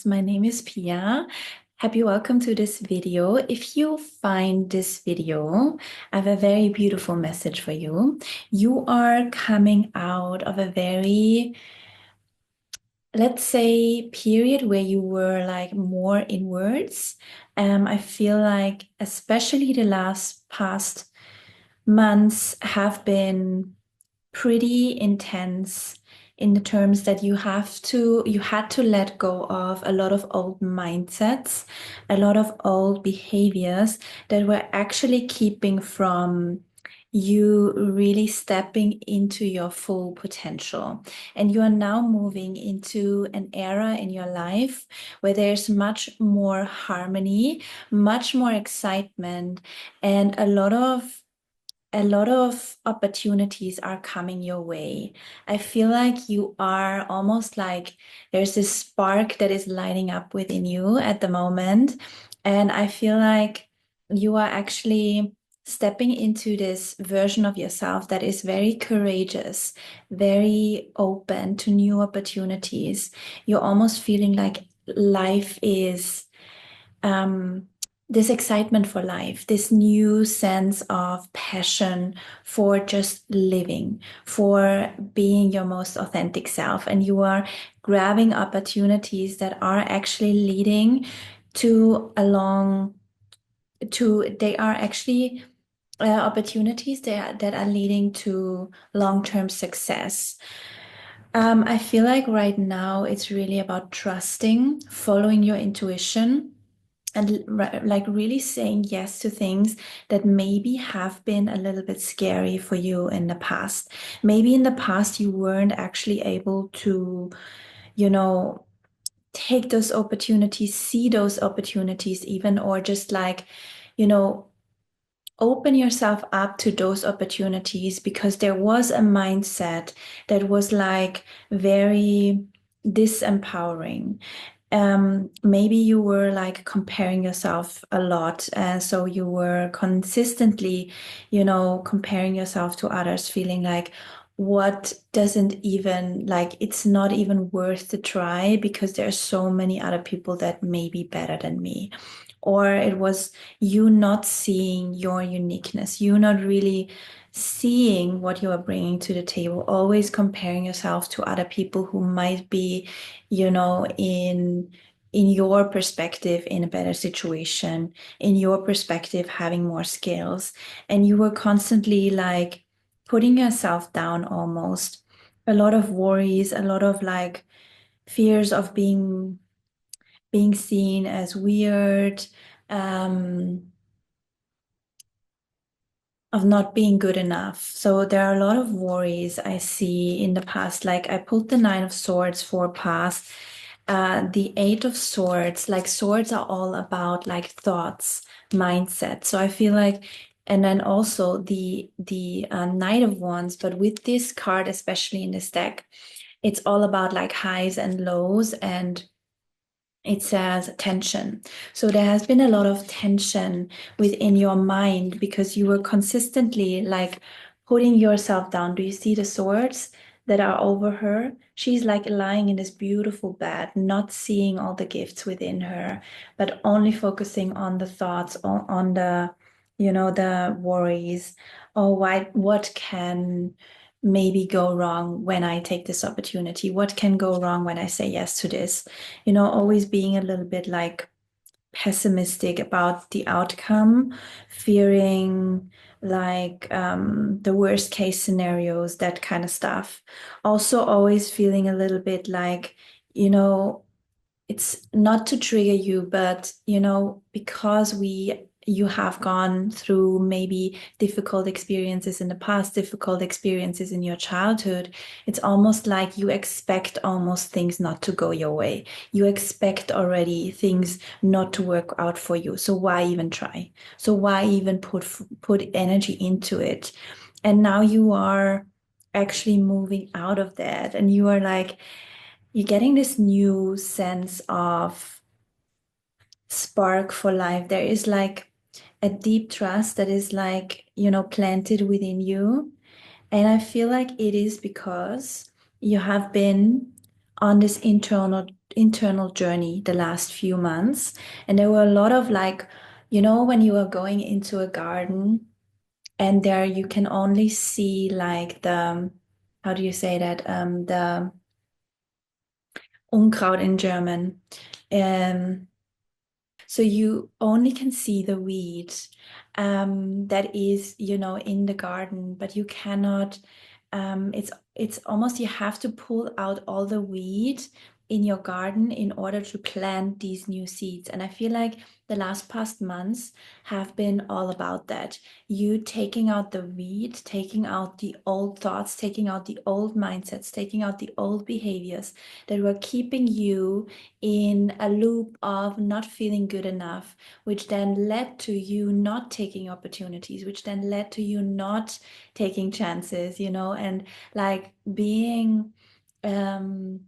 My name is Pia. Happy welcome to this video. If you find this video, I have a very beautiful message for you. You are coming out of a very, let's say, period where you were like more inwards. I feel like especially the last past months have been pretty intense in the terms that you had to let go of a lot of old mindsets, a lot of old behaviors that were actually keeping from you really stepping into your full potential. And you are now moving into an era in your life where there's much more harmony, much more excitement, and a lot of opportunities are coming your way. I feel like you are almost like there's this spark that is lighting up within you at the moment. And I feel like you are actually stepping into this version of yourself that is very courageous, very open to new opportunities. You're almost feeling like life is um, this excitement for life, this new sense of passion for just living, for being your most authentic self. And you are grabbing opportunities that are actually leading to they are actually opportunities that are leading to long-term success. I feel like right now it's really about trusting, following your intuition and like really saying yes to things that maybe have been a little bit scary for you in the past. Maybe in the past you weren't actually able to, you know, take those opportunities, see those opportunities even, or just like, you know, open yourself up to those opportunities because there was a mindset that was like very disempowering. Maybe you were like comparing yourself a lot. So you were consistently, comparing yourself to others, feeling like what doesn't even like it's not even worth to try because there are so many other people that may be better than me. Or it was you not seeing your uniqueness, you not really seeing what you are bringing to the table, always comparing yourself to other people who might be, in your perspective in a better situation, in your perspective having more skills, and you were constantly like putting yourself down almost. A lot of worries, a lot of like fears of being seen as weird, um, of not being good enough. So there are a lot of worries I see in the past. Like I pulled the Nine of Swords for past, the Eight of Swords. Like swords are all about like thoughts, mindset. So I feel like, and then also the Knight of Wands. But with this card, especially in this deck, it's all about like highs and lows and it says tension. So there has been a lot of tension within your mind because you were consistently like putting yourself down. Do you see the swords that are over her? She's like lying in this beautiful bed, not seeing all the gifts within her, but only focusing on the thoughts, on the, the worries. Oh, what can maybe go wrong when I take this opportunity? What can go wrong when I say yes to this? Always being a little bit like pessimistic about the outcome, fearing like the worst case scenarios, that kind of stuff. Also, always feeling a little bit like, you know, it's not to trigger you, but because you have gone through maybe difficult experiences in the past, difficult experiences in your childhood, it's almost like you expect almost things not to go your way. You expect already things not to work out for you. So why even try? So why even put energy into it? And now you are actually moving out of that and you are like you're getting this new sense of spark for life. There is like a deep trust that is like, planted within you. And I feel like it is because you have been on this internal journey the last few months. And there were a lot of like, you know, when you are going into a garden and there you can only see like the, how do you say that? The Unkraut in German. Um, so you only can see the weed that is, you know, in the garden, but you cannot. It's almost you have to pull out all the weed in your garden in order to plant these new seeds. And I feel like the last past months have been all about that. You taking out the weed, taking out the old thoughts, taking out the old mindsets, taking out the old behaviors that were keeping you in a loop of not feeling good enough, which then led to you not taking opportunities, which then led to you not taking chances, you know, and like being um,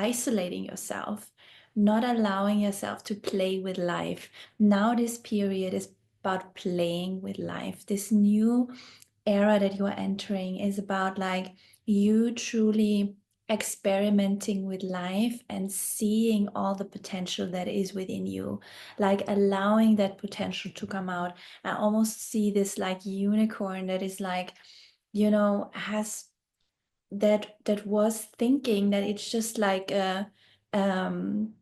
isolating yourself, not allowing yourself to play with life. Now, this period is about playing with life. This new era that you are entering is about like you truly experimenting with life and seeing all the potential that is within you, like allowing that potential to come out. I almost see this like unicorn that is like, you know, has that was thinking that it's just like a um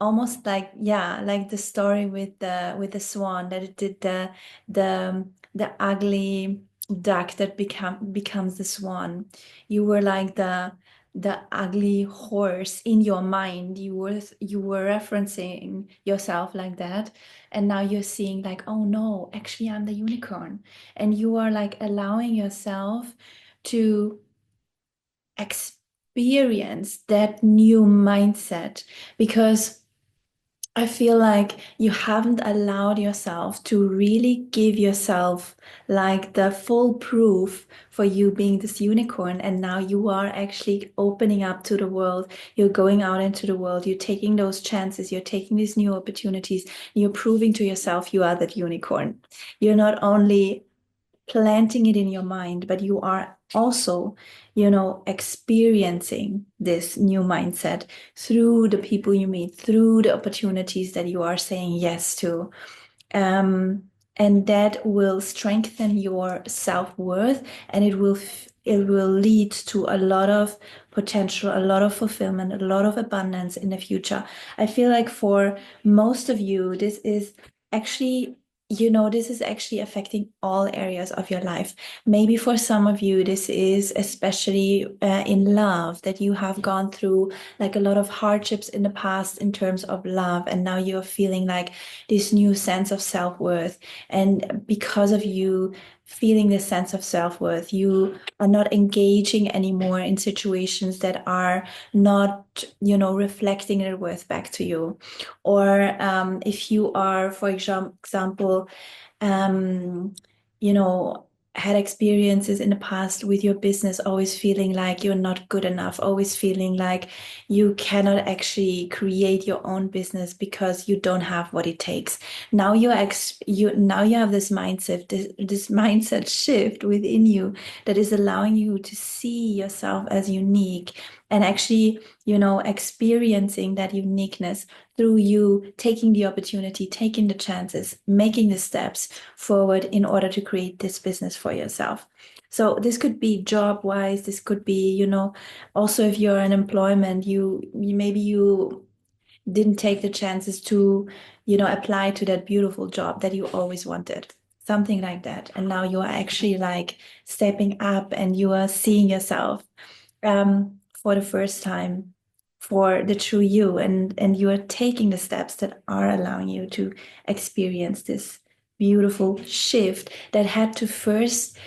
almost like, yeah, like the story with the swan that it did the ugly duck that becomes the swan. You were like the ugly horse in your mind. You were referencing yourself like that, and now you're seeing like, oh no, actually I'm the unicorn. And you are like allowing yourself to experience that new mindset, because I feel like you haven't allowed yourself to really give yourself like the full proof for you being this unicorn. And now you are actually opening up to the world. You're going out into the world. You're taking those chances. You're taking these new opportunities. You're proving to yourself you are that unicorn. You're not only planting it in your mind, but you are also, you know, experiencing this new mindset through the people you meet, through the opportunities that you are saying yes to. Um, and that will strengthen your self-worth, and it will lead to a lot of potential, a lot of fulfillment, a lot of abundance in the future. I feel like for most of you, this is actually, you know, this is actually affecting all areas of your life. Maybe for some of you, this is especially in love, that you have gone through like a lot of hardships in the past in terms of love, and now you're feeling like this new sense of self-worth. And because of you feeling this sense of self-worth, you are not engaging anymore in situations that are not, you know, reflecting their worth back to you. Or if you are, for example, um, you know, had experiences in the past with your business, always feeling like you're not good enough, always feeling like you cannot actually create your own business because you don't have what it takes. Now you have this mindset, this mindset shift within you that is allowing you to see yourself as unique, and actually, you know, experiencing that uniqueness through you taking the opportunity, taking the chances, making the steps forward in order to create this business for yourself. So this could be job wise, this could be, you know, also if you're in employment, maybe you didn't take the chances to, you know, apply to that beautiful job that you always wanted. Something like that. And now you are actually like stepping up and you are seeing yourself for the first time for the true you, and you are taking the steps that are allowing you to experience this beautiful shift that had to first,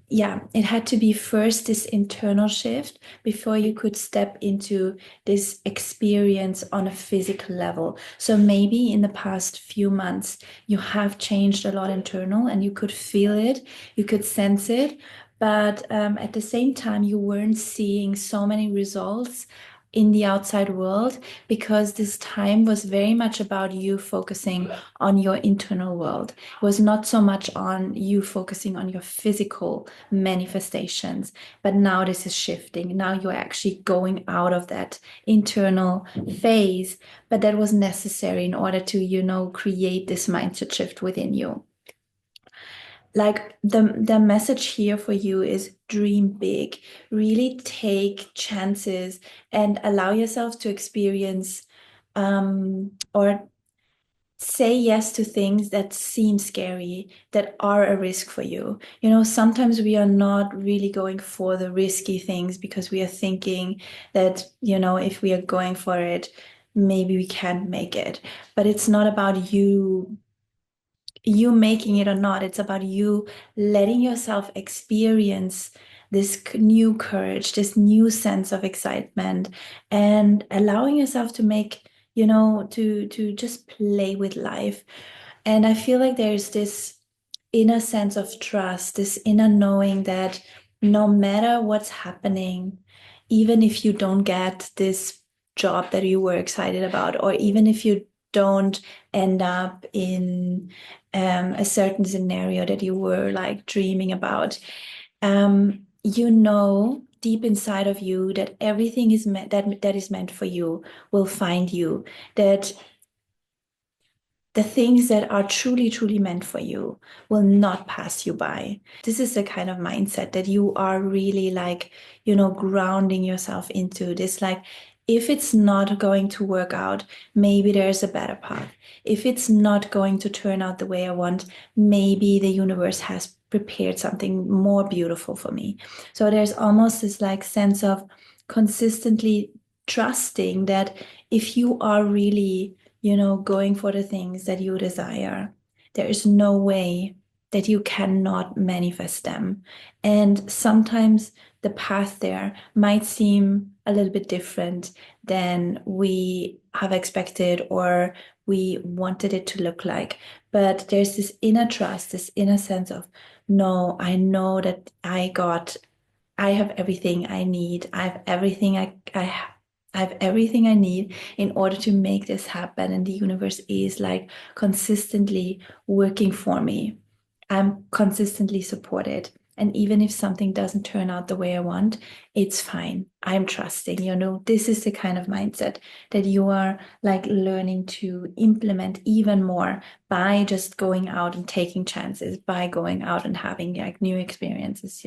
yeah, it had to be first this internal shift before you could step into this experience on a physical level. So maybe in the past few months you have changed a lot internal and you could feel it, you could sense it, but at the same time you weren't seeing so many results in the outside world, because this time was very much about you focusing on your internal world. It was not so much on you focusing on your physical manifestations, but now this is shifting. Now you're actually going out of that internal phase, but that was necessary in order to, create this mindset shift within you. Like the message here for you is dream big, really take chances and allow yourself to experience or say yes to things that seem scary, that are a risk for you. Sometimes we are not really going for the risky things because we are thinking that, if we are going for it, maybe we can't make it. But it's not about you making it or not. It's about you letting yourself experience this new courage, this new sense of excitement, and allowing yourself to make, to just play with life. And I feel like there's this inner sense of trust, this inner knowing that no matter what's happening, even if you don't get this job that you were excited about, or even if you don't end up in a certain scenario that you were like dreaming about, deep inside of you that everything is meant that is meant for you will find you, that the things that are truly, truly meant for you will not pass you by. This is the kind of mindset that you are really like, grounding yourself into this. Like, if it's not going to work out, maybe there's a better path. If it's not going to turn out the way I want, maybe the universe has prepared something more beautiful for me. So there's almost this like sense of consistently trusting that if you are really, going for the things that you desire, there is no way that you cannot manifest them. And sometimes the path there might seem a little bit different than we have expected or we wanted it to look like. But there's this inner trust, this inner sense of, no, I know that I have everything I need. I have everything I have everything I need in order to make this happen. And the universe is like consistently working for me. I'm consistently supported. And even if something doesn't turn out the way I want, it's fine. I'm trusting, this is the kind of mindset that you are like learning to implement even more by just going out and taking chances, by going out and having like new experiences.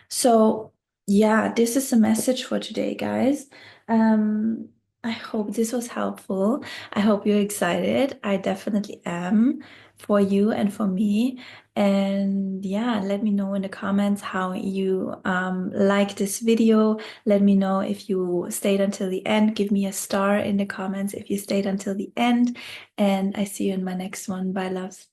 So, yeah, this is the message for today, guys. Um, I hope this was helpful. I hope you're excited. I definitely am for you and for me. And yeah, let me know in the comments how you like this video. Let me know if you stayed until the end. Give me a star in the comments if you stayed until the end. And I see you in my next one. Bye, loves.